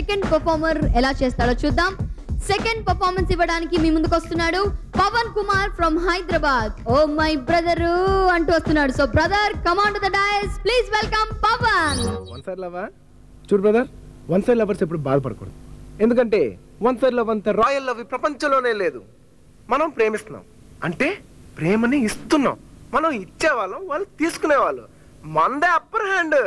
Second performer ఎలా చేస్తాడో చూద్దాం. సెకండ్ పర్ఫార్మెన్స్ ఇవ్వడానికి మీ ముందుకు వస్తున్నాడు Pavan Kumar from Hyderabad. Oh my brother అంటూ వస్తున్నాడు. So brother, come on to the dais, please welcome Pavan. One side love చూడు బ్రదర్, వన్ సైడ్ లవర్స్ ఎప్పుడు బాధపడకూడదు. ఎందుకంటే వన్ సైడ్ లవ్ అంత రాయల్ లవ్ ప్రపంచంలోనే లేదు. మనం ప్రేమిస్తున్నాం అంటే ప్రేమని ఇస్తున్నాం. మనం ఇచ్చేవాళ్ళం, వాళ్ళు తీసుకునేవాళ్ళు. మందే అప్పర్ హ్యాండ్.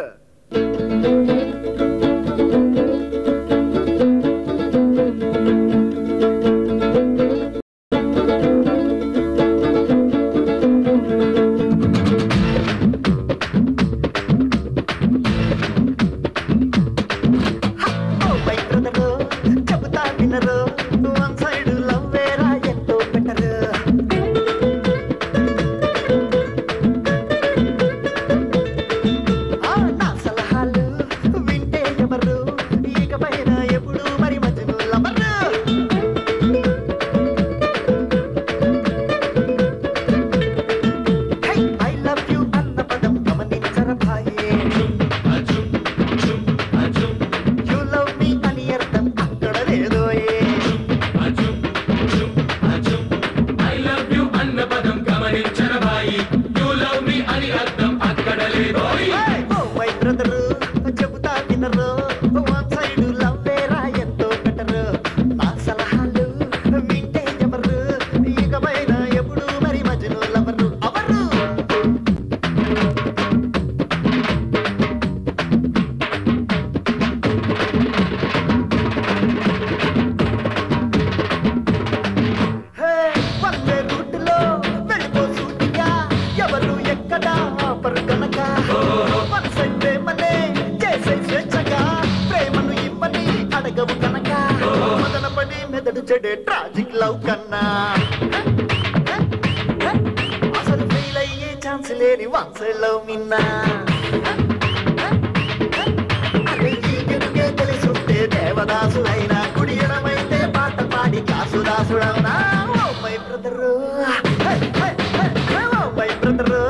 ట్రాజిక్ లవ్ కన్నా అసలు ఫెయిల్ అయ్యే ఛాన్స్ లేని వన్ సైడ్ లవ్ మిన్నా. తెలుసుంటే దేవదాసు అయినా కుడియడమైతే పాట పాడి కాసుదాసుడవునా. Oh my brother, oh my brother.